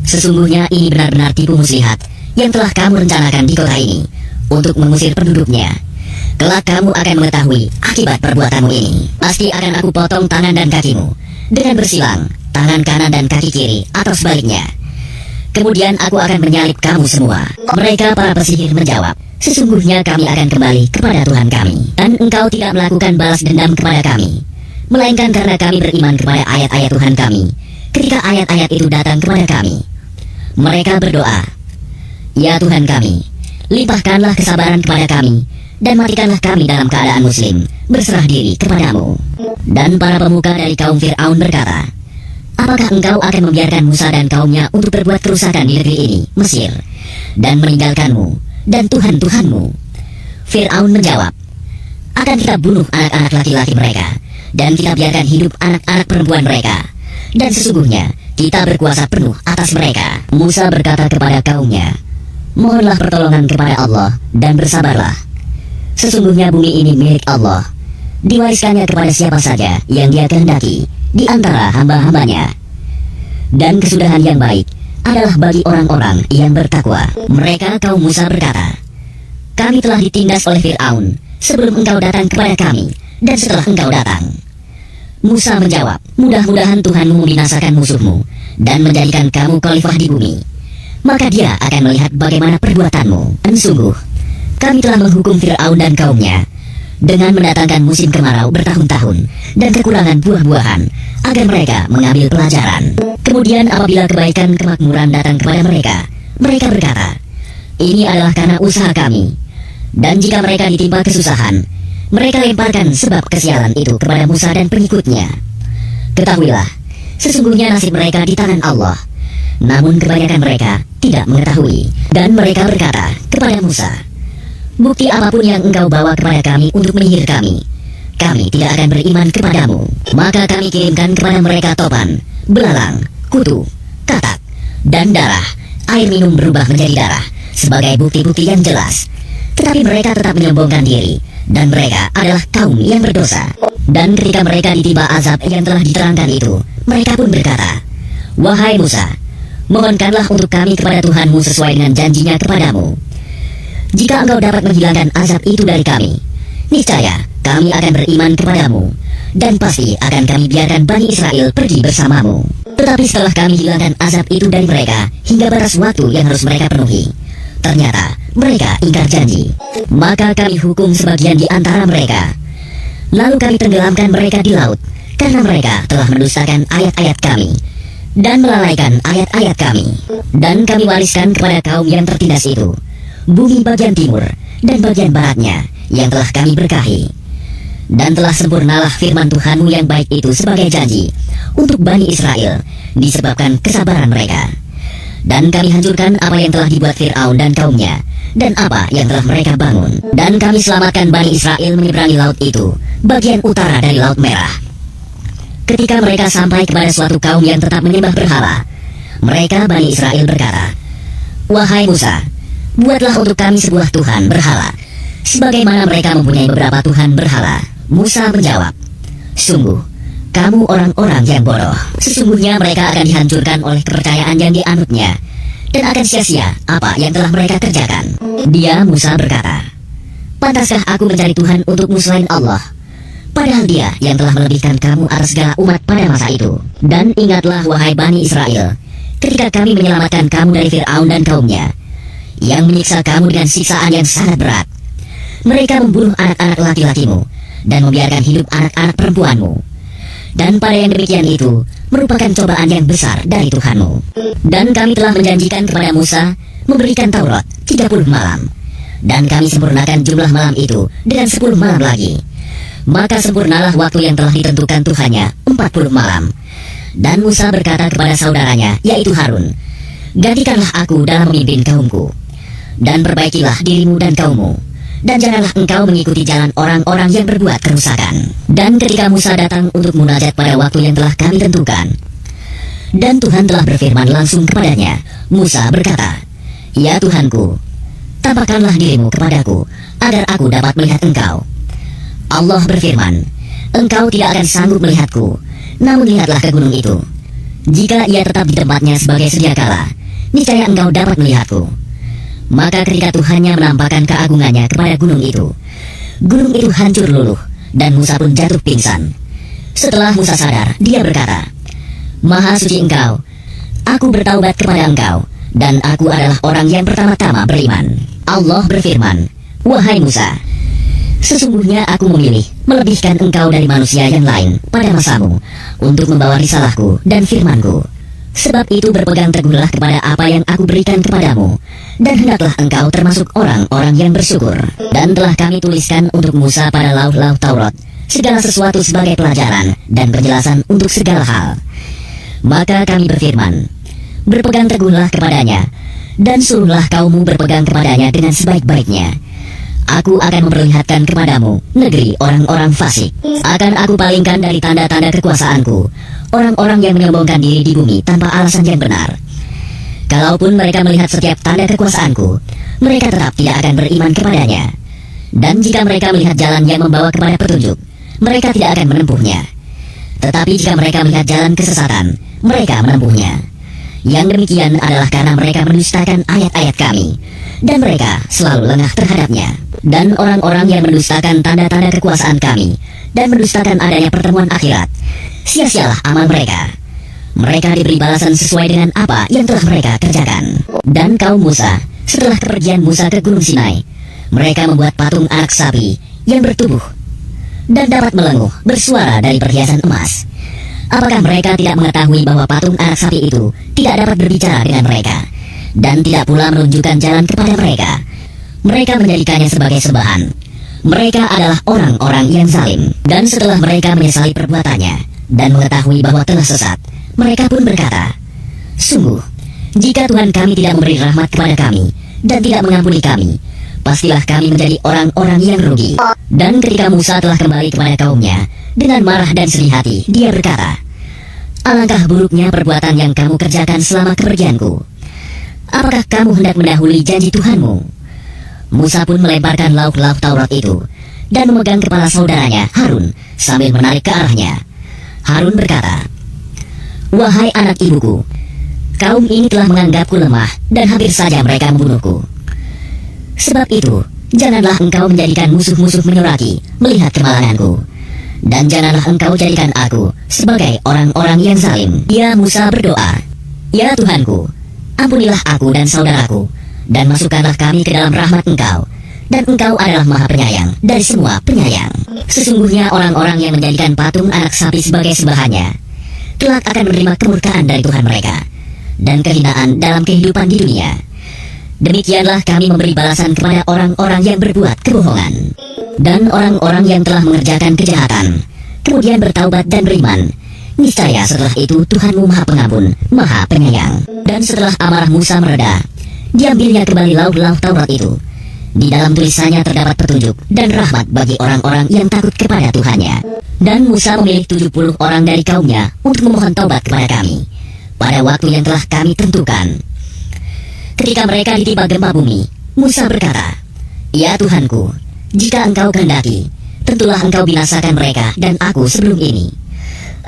Sesungguhnya ini benar-benar tipu muslihat yang telah kamu rencanakan di kota ini untuk mengusir penduduknya. Kelak kamu akan mengetahui akibat perbuatanmu ini. Pasti akan aku potong tangan dan kakimu dengan bersilang, tangan kanan dan kaki kiri atau sebaliknya. Kemudian aku akan menyalib kamu semua. Mereka para pesihir menjawab, sesungguhnya kami akan kembali kepada Tuhan kami, dan engkau tidak melakukan balas dendam kepada kami, melainkan karena kami beriman kepada ayat-ayat Tuhan kami ketika ayat-ayat itu datang kepada kami. Mereka berdoa, ya Tuhan kami, limpahkanlah kesabaran kepada kami, dan matikanlah kami dalam keadaan muslim, berserah diri kepadamu. Dan para pemuka dari kaum Fir'aun berkata, apakah engkau akan membiarkan Musa dan kaumnya untuk berbuat kerusakan di negeri ini, Mesir, dan meninggalkanmu dan Tuhan-Tuhanmu? Fir'aun menjawab, akan kita bunuh anak-anak laki-laki mereka, dan kita biarkan hidup anak-anak perempuan mereka. Dan sesungguhnya kita berkuasa penuh atas mereka. Musa berkata kepada kaumnya, mohonlah pertolongan kepada Allah dan bersabarlah. Sesungguhnya bumi ini milik Allah, diwariskannya kepada siapa saja yang Dia kehendaki di antara hamba-hambanya. Dan kesudahan yang baik adalah bagi orang-orang yang bertakwa. Mereka kaum Musa berkata, kami telah ditindas oleh Fir'aun sebelum engkau datang kepada kami dan setelah engkau datang. Musa menjawab, mudah-mudahan Tuhanmu membinasakan musuhmu dan menjadikan kamu khalifah di bumi. Maka Dia akan melihat bagaimana perbuatanmu. Dan sungguh, kami telah menghukum Fir'aun dan kaumnya dengan mendatangkan musim kemarau bertahun-tahun dan kekurangan buah-buahan agar mereka mengambil pelajaran. Kemudian apabila kebaikan kemakmuran datang kepada mereka, mereka berkata, ini adalah karena usaha kami. Dan jika mereka ditimpa kesusahan, mereka lemparkan sebab kesialan itu kepada Musa dan pengikutnya. Ketahuilah, sesungguhnya nasib mereka di tangan Allah. Namun kebanyakan mereka tidak mengetahui. Dan mereka berkata kepada Musa, bukti apapun yang engkau bawa kepada kami untuk menyihir kami, kami tidak akan beriman kepadamu. Maka kami kirimkan kepada mereka topan, belalang, kutu, katak, dan darah. Air minum berubah menjadi darah sebagai bukti-bukti yang jelas. Tetapi mereka tetap menyombongkan diri, dan mereka adalah kaum yang berdosa. Dan ketika mereka ditimpa azab yang telah diterangkan itu, mereka pun berkata, wahai Musa, mohonkanlah untuk kami kepada Tuhanmu sesuai dengan janjinya kepadamu. Jika engkau dapat menghilangkan azab itu dari kami, niscaya kami akan beriman kepadamu, dan pasti akan kami biarkan Bani Israel pergi bersamamu. Tetapi setelah kami hilangkan azab itu dari mereka hingga batas waktu yang harus mereka penuhi, ternyata mereka ingkar janji. Maka kami hukum sebagian di antara mereka, lalu kami tenggelamkan mereka di laut, karena mereka telah mendustakan ayat-ayat kami dan melalaikan ayat-ayat kami. Dan kami wariskan kepada kaum yang tertindas itu bumi bagian timur dan bagian baratnya yang telah kami berkahi. Dan telah sempurnalah firman Tuhanmu yang baik itu sebagai janji untuk Bani Israel disebabkan kesabaran mereka. Dan kami hancurkan apa yang telah dibuat Fir'aun dan kaumnya, dan apa yang telah mereka bangun. Dan kami selamatkan Bani Israel menyeberangi laut itu, bagian utara dari Laut Merah. Ketika mereka sampai kepada suatu kaum yang tetap menyembah berhala, mereka Bani Israel berkata, wahai Musa, buatlah untuk kami sebuah Tuhan berhala, sebagaimana mereka mempunyai beberapa Tuhan berhala. Musa menjawab, sungguh, kamu orang-orang yang bodoh. Sesungguhnya mereka akan dihancurkan oleh kepercayaan yang dianutnya, dan akan sia-sia apa yang telah mereka kerjakan. Dia, Musa, berkata, pantaskah aku mencari Tuhan untukmu selain Allah, padahal Dia yang telah melebihkan kamu atas segala umat pada masa itu. Dan ingatlah wahai Bani Israel, ketika kami menyelamatkan kamu dari Fir'aun dan kaumnya, yang menyiksa kamu dengan siksaan yang sangat berat. Mereka membunuh anak-anak laki-lakimu dan membiarkan hidup anak-anak perempuanmu. Dan pada yang demikian itu merupakan cobaan yang besar dari Tuhanmu. Dan kami telah menjanjikan kepada Musa memberikan Taurat 30 malam, dan kami sempurnakan jumlah malam itu dengan 10 malam lagi. Maka sempurnalah waktu yang telah ditentukan Tuhannya 40 malam. Dan Musa berkata kepada saudaranya, yaitu Harun, gantikanlah aku dalam memimpin kaumku, dan perbaikilah dirimu dan kaummu, dan janganlah engkau mengikuti jalan orang-orang yang berbuat kerusakan. Dan ketika Musa datang untuk munajat pada waktu yang telah kami tentukan, dan Tuhan telah berfirman langsung kepadanya, Musa berkata, ya Tuhanku, tampakkanlah dirimu kepadaku, agar aku dapat melihat engkau. Allah berfirman, engkau tidak akan sanggup melihatku, namun lihatlah ke gunung itu. Jika ia tetap di tempatnya sebagai sedia kala, niscaya engkau dapat melihatku. Maka ketika Tuhannya menampakkan keagungannya kepada gunung itu hancur luluh, dan Musa pun jatuh pingsan. Setelah Musa sadar, dia berkata, Maha suci engkau, aku bertaubat kepada engkau, dan aku adalah orang yang pertama-tama beriman. Allah berfirman, wahai Musa, sesungguhnya aku memilih melebihkan engkau dari manusia yang lain pada masamu untuk membawa risalahku dan firmanku. Sebab itu berpegang teguhlah kepada apa yang aku berikan kepadamu, dan hendaklah engkau termasuk orang-orang yang bersyukur. Dan telah kami tuliskan untuk Musa pada lauh-lauh Taurat segala sesuatu sebagai pelajaran dan penjelasan untuk segala hal. Maka kami berfirman, berpegang teguhlah kepadanya, dan suruhlah kaummu berpegang kepadanya dengan sebaik-baiknya, Aku akan memperlihatkan kepadamu negeri orang-orang fasik. Akan aku palingkan dari tanda-tanda kekuasaanku orang-orang yang menyombongkan diri di bumi tanpa alasan yang benar. Kalaupun mereka melihat setiap tanda kekuasaanku, mereka tetap tidak akan beriman kepadanya. Dan jika mereka melihat jalan yang membawa kepada petunjuk, mereka tidak akan menempuhnya. Tetapi jika mereka melihat jalan kesesatan, mereka menempuhnya. Yang demikian adalah karena mereka mendustakan ayat-ayat kami, dan mereka selalu lengah terhadapnya. Dan orang-orang yang mendustakan tanda-tanda kekuasaan kami dan mendustakan adanya pertemuan akhirat, sia-sialah amal mereka. Mereka diberi balasan sesuai dengan apa yang telah mereka kerjakan. Dan kaum Musa, setelah kepergian Musa ke Gunung Sinai, mereka membuat patung anak sapi yang bertubuh dan dapat melenguh bersuara dari perhiasan emas. Apakah mereka tidak mengetahui bahwa patung anak sapi itu tidak dapat berbicara dengan mereka, dan tidak pula menunjukkan jalan kepada mereka? Mereka menjadikannya sebagai sembahan. Mereka adalah orang-orang yang zalim. Dan setelah mereka menyesali perbuatannya dan mengetahui bahwa telah sesat, mereka pun berkata, sungguh, jika Tuhan kami tidak memberi rahmat kepada kami dan tidak mengampuni kami, pastilah kami menjadi orang-orang yang rugi. Dan ketika Musa telah kembali kepada kaumnya dengan marah dan sedih hati, dia berkata, alangkah buruknya perbuatan yang kamu kerjakan selama kepergianku. Apakah kamu hendak mendahului janji Tuhanmu? Musa pun melemparkan lauk-lauk Taurat itu dan memegang kepala saudaranya Harun sambil menarik ke arahnya. Harun berkata, wahai anak ibuku, kaum ini telah menganggapku lemah dan hampir saja mereka membunuhku. Sebab itu, janganlah engkau menjadikan musuh-musuh menyoraki melihat kemalanganku, dan janganlah engkau jadikan aku sebagai orang-orang yang zalim. Ya Musa berdoa, ya Tuhanku, ampunilah aku dan saudaraku, dan masukkanlah kami ke dalam rahmat engkau, dan engkau adalah maha penyayang dari semua penyayang. Sesungguhnya orang-orang yang menjadikan patung anak sapi sebagai sembahannya kelak akan menerima kemurkaan dari Tuhan mereka dan kehinaan dalam kehidupan di dunia. Demikianlah kami memberi balasan kepada orang-orang yang berbuat kebohongan. Dan orang-orang yang telah mengerjakan kejahatan kemudian bertaubat dan beriman, niscaya setelah itu Tuhanmu maha pengampun, maha penyayang. Dan setelah amarah Musa mereda, diambilnya kembali lauk-lauk Taurat itu. Di dalam tulisannya terdapat petunjuk dan rahmat bagi orang-orang yang takut kepada Tuhannya. Dan Musa memilih 70 orang dari kaumnya untuk memohon taubat kepada kami pada waktu yang telah kami tentukan. Ketika mereka ditimpa gempa bumi, Musa berkata, ya Tuhanku, jika engkau kehendaki, tentulah engkau binasakan mereka dan aku sebelum ini.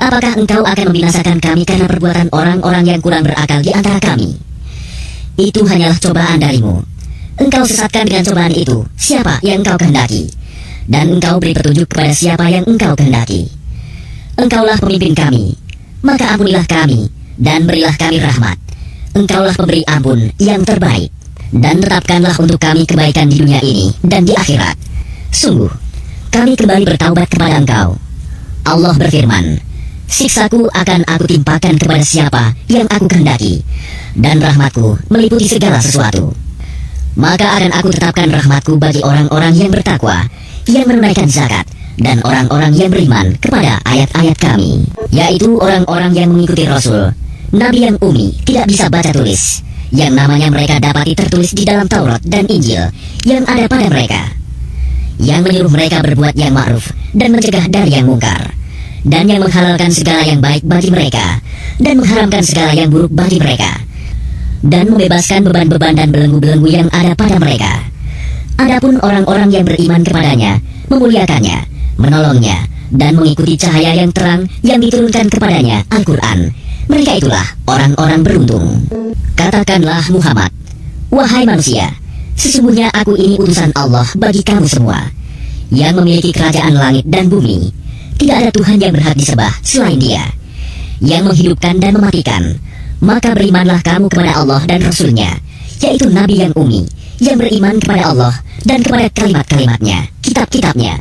Apakah engkau akan membinasakan kami karena perbuatan orang-orang yang kurang berakal di antara kami? Itu hanyalah cobaan darimu. Engkau sesatkan dengan cobaan itu siapa yang engkau kehendaki, dan engkau beri petunjuk kepada siapa yang engkau kehendaki. Engkaulah pemimpin kami, maka ampunilah kami, dan berilah kami rahmat. Engkaulah pemberi ampun yang terbaik, dan tetapkanlah untuk kami kebaikan di dunia ini dan di akhirat. Sungguh, kami kembali bertaubat kepada engkau. Allah berfirman, siksaku akan aku timpakan kepada siapa yang aku kehendaki, dan rahmatku meliputi segala sesuatu. Maka akan aku tetapkan rahmatku bagi orang-orang yang bertakwa, yang menunaikan zakat, dan orang-orang yang beriman kepada ayat-ayat kami, yaitu orang-orang yang mengikuti Rasul, Nabi yang ummi, tidak bisa baca tulis, yang namanya mereka dapati tertulis di dalam Taurat dan Injil yang ada pada mereka, yang menyuruh mereka berbuat yang ma'ruf dan mencegah dari yang mungkar, dan yang menghalalkan segala yang baik bagi mereka, dan mengharamkan segala yang buruk bagi mereka, dan membebaskan beban-beban dan belenggu-belenggu yang ada pada mereka. Adapun orang-orang yang beriman kepadanya, memuliakannya, menolongnya, dan mengikuti cahaya yang terang yang diturunkan kepadanya, Al-Quran, mereka itulah orang-orang beruntung. Katakanlah Muhammad, wahai manusia, sesungguhnya aku ini utusan Allah bagi kamu semua, yang memiliki kerajaan langit dan bumi. Tidak ada Tuhan yang berhak disembah selain Dia, yang menghidupkan dan mematikan. Maka berimanlah kamu kepada Allah dan Rasul-Nya, yaitu Nabi yang ummi, yang beriman kepada Allah dan kepada kalimat-kalimatnya, kitab-kitabnya.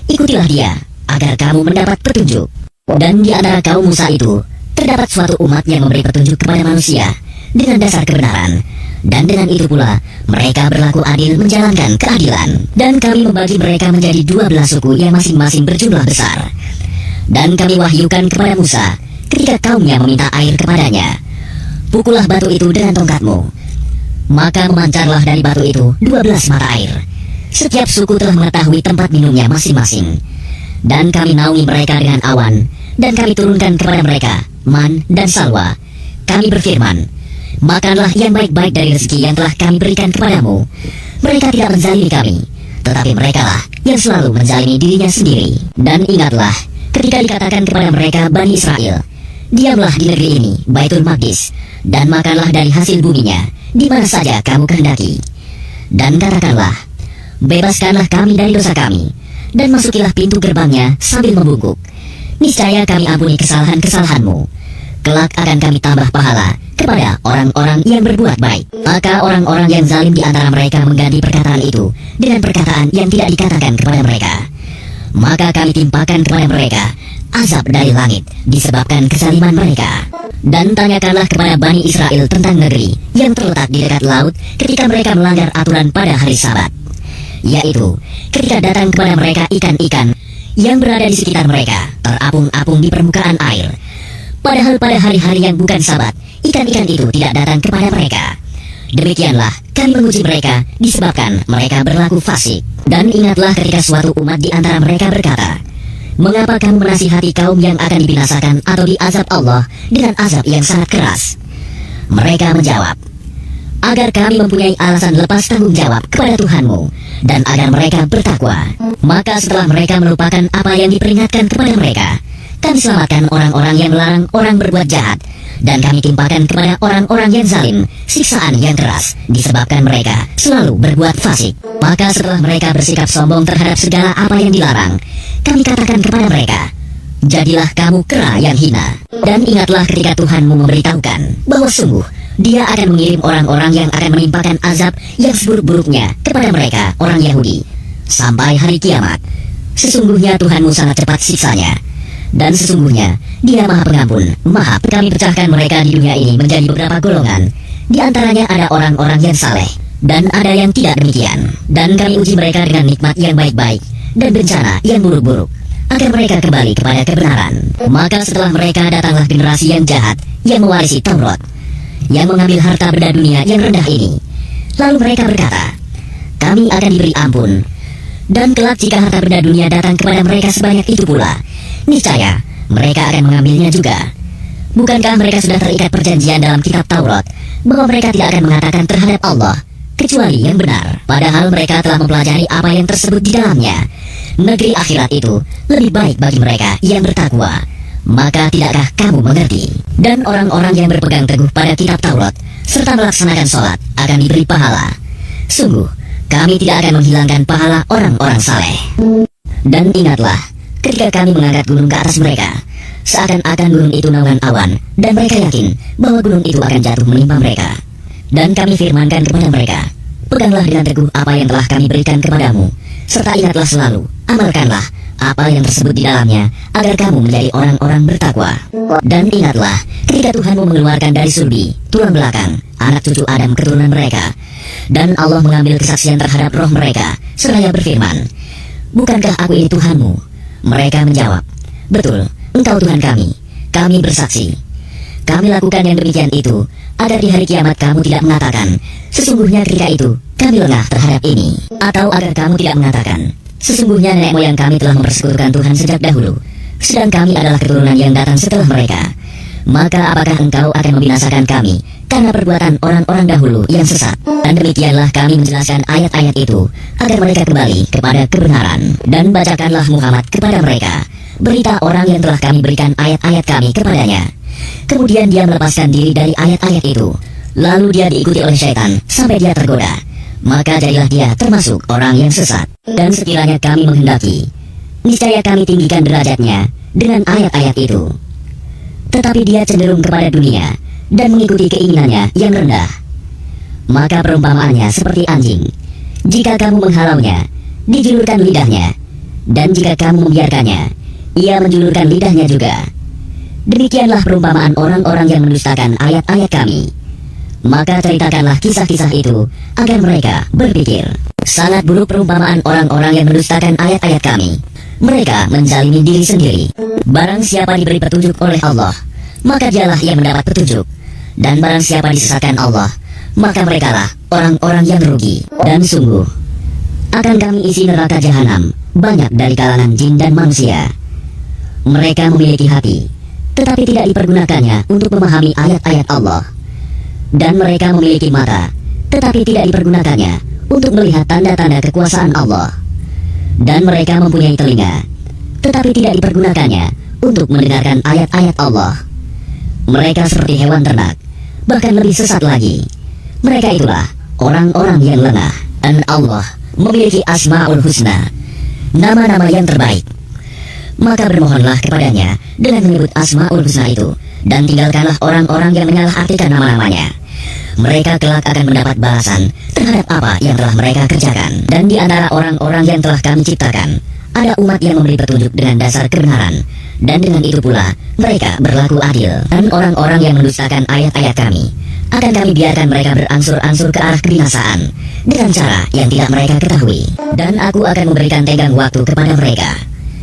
Ikutilah Dia, agar kamu mendapat petunjuk. Dan di antara kaum Musa itu, terdapat suatu umat yang memberi petunjuk kepada manusia dengan dasar kebenaran, dan dengan itu pula mereka berlaku adil menjalankan keadilan. Dan kami membagi mereka menjadi 12 suku yang masing-masing berjumlah besar. Dan kami wahyukan kepada Musa ketika kaumnya meminta air kepadanya, pukullah batu itu dengan tongkatmu. Maka memancarlah dari batu itu 12 mata air, Setiap suku telah mengetahui tempat minumnya masing-masing. Dan kami naungi mereka dengan awan, dan kami turunkan kepada mereka man dan salwa. Kami berfirman, makanlah yang baik-baik dari rezeki yang telah kami berikan kepadamu. Mereka tidak menzalimi kami, tetapi merekalah yang selalu menzalimi dirinya sendiri. Dan ingatlah, ketika dikatakan kepada mereka Bani Israel, diamlah di negeri ini, Baitul Maqdis, dan makanlah dari hasil buminya, di mana saja kamu kehendaki. Dan katakanlah, bebaskanlah kami dari dosa kami, dan masukilah pintu gerbangnya sambil membungkuk. Niscaya kami ampuni kesalahan-kesalahanmu. Kelak akan kami tambah pahala kepada orang-orang yang berbuat baik. Maka orang-orang yang zalim di antara mereka mengganti perkataan itu dengan perkataan yang tidak dikatakan kepada mereka. Maka kami timpakan kepada mereka azab dari langit disebabkan kezaliman mereka. Dan tanyakanlah kepada Bani Israel tentang negeri yang terletak di dekat laut ketika mereka melanggar aturan pada hari Sabat, yaitu ketika datang kepada mereka ikan-ikan yang berada di sekitar mereka terapung-apung di permukaan air. Padahal pada hari-hari yang bukan Sabat, ikan-ikan itu tidak datang kepada mereka. Demikianlah kami menguji mereka disebabkan mereka berlaku fasik. Dan ingatlah ketika suatu umat di antara mereka berkata, mengapa kamu menasihati kaum yang akan dibinasakan atau diazab Allah dengan azab yang sangat keras? Mereka menjawab, agar kami mempunyai alasan lepas tanggung jawab kepada Tuhanmu, dan agar mereka bertakwa. Maka setelah mereka melupakan apa yang diperingatkan kepada mereka, kami selamatkan orang-orang yang melarang orang berbuat jahat, dan kami timpakan kepada orang-orang yang zalim siksaan yang keras disebabkan mereka selalu berbuat fasik. Maka setelah mereka bersikap sombong terhadap segala apa yang dilarang, kami katakan kepada mereka, jadilah kamu kera yang hina. Dan ingatlah ketika Tuhanmu memberitahukan bahwa sungguh Dia akan mengirim orang-orang yang akan menimpakan azab yang seburuk-buruknya kepada mereka, orang Yahudi, sampai hari kiamat. Sesungguhnya Tuhanmu sangat cepat siksanya, dan sesungguhnya Dia Maha Pengampun, Maha. Kami pecahkan mereka di dunia ini menjadi beberapa golongan. Di antaranya ada orang-orang yang saleh, dan ada yang tidak demikian. Dan kami uji mereka dengan nikmat yang baik-baik dan bencana yang buruk-buruk, agar mereka kembali kepada kebenaran. Maka setelah mereka datanglah generasi yang jahat yang mewarisi Taurat, yang mengambil harta benda dunia yang rendah ini. Lalu mereka berkata, kami akan diberi ampun. Dan kelak jika harta benda dunia datang kepada mereka sebanyak itu pula, niscaya mereka akan mengambilnya juga. Bukankah mereka sudah terikat perjanjian dalam kitab Taurat bahwa mereka tidak akan mengatakan terhadap Allah kecuali yang benar, padahal mereka telah mempelajari apa yang tersebut di dalamnya. Negeri akhirat itu lebih baik bagi mereka yang bertakwa. Maka tidakkah kamu mengerti? Dan orang-orang yang berpegang teguh pada kitab Taurat serta melaksanakan sholat akan diberi pahala. Sungguh, kami tidak akan menghilangkan pahala orang-orang saleh. Dan ingatlah, ketika kami mengangkat gunung ke atas mereka, seakan-akan gunung itu naungan awan, dan mereka yakin bahwa gunung itu akan jatuh menimpa mereka. Dan kami firmankan kepada mereka, peganglah dengan teguh apa yang telah kami berikan kepadamu, serta ingatlah selalu, amalkanlah apa yang tersebut di dalamnya, agar kamu menjadi orang-orang bertakwa. Dan ingatlah, ketika Tuhanmu mengeluarkan dari sulbi, tulang belakang, anak cucu Adam keturunan mereka, dan Allah mengambil kesaksian terhadap roh mereka, seraya berfirman, bukankah aku ini Tuhanmu? Mereka menjawab, betul, engkau Tuhan kami bersaksi. Kami lakukan yang demikian itu, agar di hari kiamat kamu tidak mengatakan, sesungguhnya ketika itu, kami lengah terhadap ini. Atau agar kamu tidak mengatakan, sesungguhnya nenek moyang kami telah mempersekutukan Tuhan sejak dahulu, sedang kami adalah keturunan yang datang setelah mereka. Maka apakah engkau akan membinasakan kami karena perbuatan orang-orang dahulu yang sesat? Dan demikianlah kami menjelaskan ayat-ayat itu, agar mereka kembali kepada kebenaran. Dan bacakanlah Muhammad kepada mereka berita orang yang telah kami berikan ayat-ayat kami kepadanya. Kemudian dia melepaskan diri dari ayat-ayat itu, lalu dia diikuti oleh syaitan sampai dia tergoda. Maka jadilah dia termasuk orang yang sesat. Dan sekiranya kami menghendaki, niscaya kami tinggikan derajatnya dengan ayat-ayat itu. Tetapi dia cenderung kepada dunia dan mengikuti keinginannya yang rendah. Maka perumpamaannya seperti anjing. Jika kamu menghalaunya, dijulurkan lidahnya, dan jika kamu membiarkannya, ia menjulurkan lidahnya juga. Demikianlah perumpamaan orang-orang yang mendustakan ayat-ayat kami. Maka ceritakanlah kisah-kisah itu, agar mereka berpikir. Sangat buruk perumpamaan orang-orang yang mendustakan ayat-ayat kami. Mereka menzalimi diri sendiri. Barang siapa diberi petunjuk oleh Allah, maka dialah yang mendapat petunjuk. Dan barang siapa disesatkan Allah, maka merekalah orang-orang yang rugi. Dan sungguh, akan kami isi neraka jahanam banyak dari kalangan jin dan manusia. Mereka memiliki hati, tetapi tidak dipergunakannya untuk memahami ayat-ayat Allah. Dan mereka memiliki mata, tetapi tidak dipergunakannya untuk melihat tanda-tanda kekuasaan Allah. Dan mereka mempunyai telinga, tetapi tidak dipergunakannya untuk mendengarkan ayat-ayat Allah. Mereka seperti hewan ternak, bahkan lebih sesat lagi. Mereka itulah orang-orang yang lengah. Dan Allah memiliki Asmaul Husna, nama-nama yang terbaik. Maka bermohonlah kepadanya dengan menyebut Asmaul Husna itu, dan tinggalkanlah orang-orang yang menyalahartikan nama-namanya. Mereka kelak akan mendapat balasan terhadap apa yang telah mereka kerjakan. Dan di antara orang-orang yang telah kami ciptakan, ada umat yang memberi petunjuk dengan dasar kebenaran, dan dengan itu pula mereka berlaku adil. Dan orang-orang yang mendustakan ayat-ayat kami, akan kami biarkan mereka berangsur-angsur ke arah kebinasaan dengan cara yang tidak mereka ketahui. Dan aku akan memberikan tenggang waktu kepada mereka.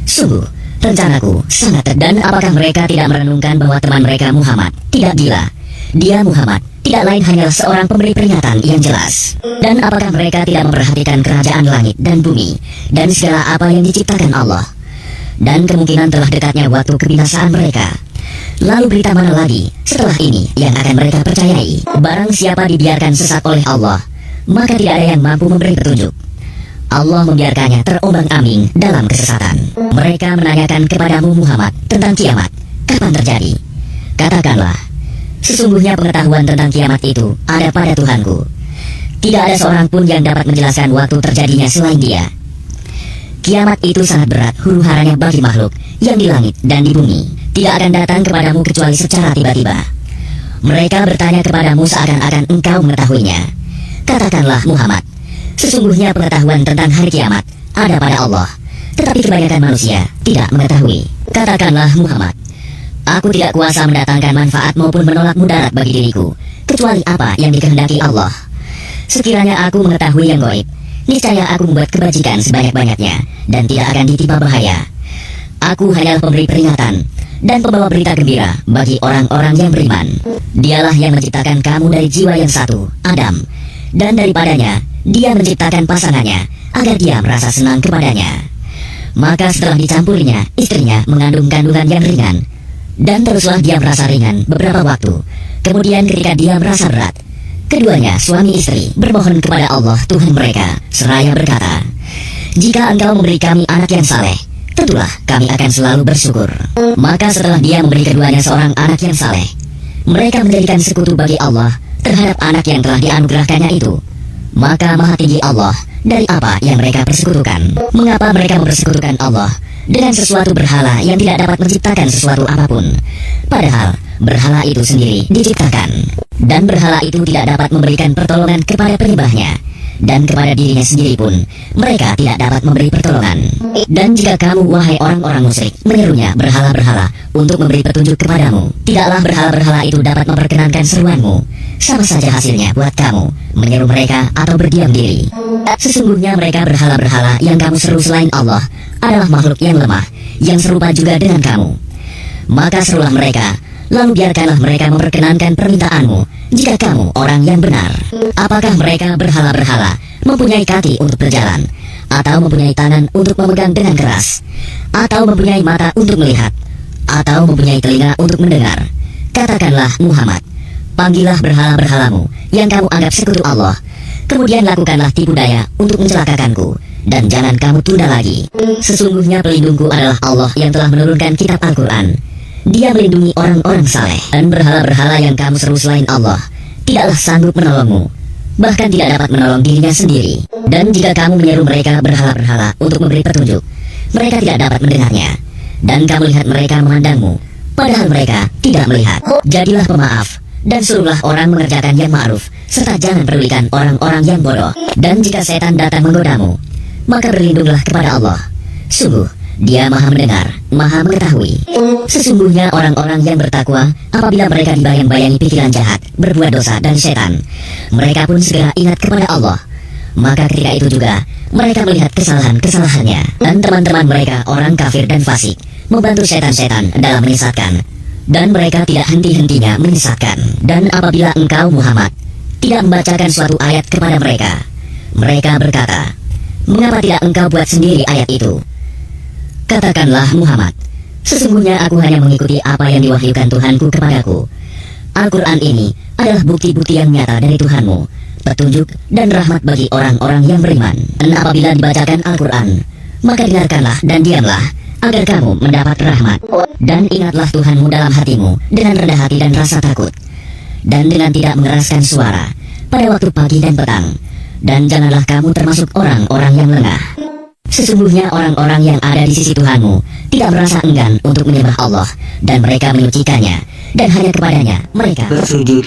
Sungguh, rencanaku sangat. Dan apakah mereka tidak merenungkan bahwa teman mereka Muhammad tidak gila? Dia Muhammad tidak lain hanyalah seorang pemberi peringatan yang jelas. Dan apakah mereka tidak memperhatikan kerajaan langit dan bumi dan segala apa yang diciptakan Allah? Dan kemungkinan telah dekatnya waktu kebinasaan mereka. Lalu berita mana lagi setelah ini yang akan mereka percayai? Barang siapa dibiarkan sesat oleh Allah, maka tidak ada yang mampu memberi petunjuk. Allah membiarkannya terombang-ambing dalam kesesatan. Mereka menanyakan kepadamu Muhammad tentang kiamat, kapan terjadi? Katakanlah, sesungguhnya pengetahuan tentang kiamat itu ada pada Tuhanku. Tidak ada seorang pun yang dapat menjelaskan waktu terjadinya selain Dia. Kiamat itu sangat berat huru-haranya bagi makhluk yang di langit dan di bumi. Tidak akan datang kepadamu kecuali secara tiba-tiba. Mereka bertanya kepadamu seakan-akan engkau mengetahuinya. Katakanlah Muhammad, sesungguhnya pengetahuan tentang hari kiamat ada pada Allah, tetapi kebanyakan manusia tidak mengetahui. Katakanlah Muhammad, aku tidak kuasa mendatangkan manfaat maupun menolak mudarat bagi diriku, kecuali apa yang dikehendaki Allah. Sekiranya aku mengetahui yang gaib, niscaya aku membuat kebajikan sebanyak-banyaknya, dan tidak akan ditimpa bahaya. Aku hanyalah pemberi peringatan dan pembawa berita gembira bagi orang-orang yang beriman. Dialah yang menciptakan kamu dari jiwa yang satu, Adam, dan daripadanya Dia menciptakan pasangannya agar dia merasa senang kepadanya. Maka setelah dicampurinya, istrinya mengandung kandungan yang ringan, dan teruslah dia merasa ringan beberapa waktu. Kemudian ketika dia merasa berat, keduanya suami istri bermohon kepada Allah Tuhan mereka, seraya berkata, jika engkau memberi kami anak yang saleh, tentulah kami akan selalu bersyukur. Maka setelah dia memberi keduanya seorang anak yang saleh, mereka menjadikan sekutu bagi Allah terhadap anak yang telah dianugerahkannya itu. Maka maha tinggi Allah dari apa yang mereka persekutukan. Mengapa mereka mempersekutukan Allah dengan sesuatu berhala yang tidak dapat menciptakan sesuatu apapun, padahal berhala itu sendiri diciptakan, dan berhala itu tidak dapat memberikan pertolongan kepada penyembahnya, dan kepada dirinya sendiri pun mereka tidak dapat memberi pertolongan. Dan jika kamu wahai orang-orang musyrik menyerunya berhala-berhala untuk memberi petunjuk kepadamu, tidaklah berhala-berhala itu dapat memperkenankan seruanmu. Sama saja hasilnya buat kamu menyeru mereka atau berdiam diri. Sesungguhnya mereka berhala-berhala yang kamu seru selain Allah adalah makhluk yang lemah, yang serupa juga dengan kamu. Maka serulah mereka, lalu biarkanlah mereka memperkenankan permintaanmu jika kamu orang yang benar. Apakah mereka berhala-berhala mempunyai kaki untuk berjalan, atau mempunyai tangan untuk memegang dengan keras, atau mempunyai mata untuk melihat, atau mempunyai telinga untuk mendengar? Katakanlah Muhammad, panggillah berhala-berhalamu yang kamu anggap sekutu Allah, kemudian lakukanlah tipu daya untuk mencelakakanku, dan jangan kamu tunda lagi. Sesungguhnya pelindungku adalah Allah yang telah menurunkan kitab Al-Quran. Dia melindungi orang-orang saleh. Dan berhala-berhala yang kamu seru selain Allah tidaklah sanggup menolongmu, bahkan tidak dapat menolong dirinya sendiri. Dan jika kamu menyeru mereka berhala-berhala untuk memberi petunjuk, mereka tidak dapat mendengarnya, dan kamu lihat mereka memandangmu, padahal mereka tidak melihat. Jadilah pemaaf, dan suruhlah orang mengerjakan yang ma'ruf, serta jangan pedulikan orang-orang yang bodoh. Dan jika setan datang menggodamu, maka berlindunglah kepada Allah. Sungguh, Dia maha mendengar, maha mengetahui. Sesungguhnya orang-orang yang bertakwa, apabila mereka dibayang-bayangi pikiran jahat, berbuat dosa dan setan, mereka pun segera ingat kepada Allah. Maka ketika itu juga, mereka melihat kesalahan-kesalahannya. Dan teman-teman mereka, orang kafir dan fasik, membantu setan-setan dalam menyesatkan, dan mereka tidak henti-hentinya menyesatkan. Dan apabila engkau Muhammad tidak membacakan suatu ayat kepada mereka, mereka berkata, Mengapa tidak engkau buat sendiri ayat itu? Katakanlah Muhammad, sesungguhnya aku hanya mengikuti apa yang diwahyukan Tuhanku kepadaku. Al-Quran ini adalah bukti-bukti yang nyata dari Tuhanmu, petunjuk dan rahmat bagi orang-orang yang beriman. Dan apabila dibacakan Al-Quran, maka dengarkanlah dan diamlah, agar kamu mendapat rahmat. Dan ingatlah Tuhanmu dalam hatimu dengan rendah hati dan rasa takut, dan dengan tidak mengeraskan suara pada waktu pagi dan petang. Dan janganlah kamu termasuk orang-orang yang lengah. Sesungguhnya orang-orang yang ada di sisi Tuhanmu tidak merasa enggan untuk menyembah Allah, dan mereka menyucikannya, dan hanya kepadanya mereka
bersujud.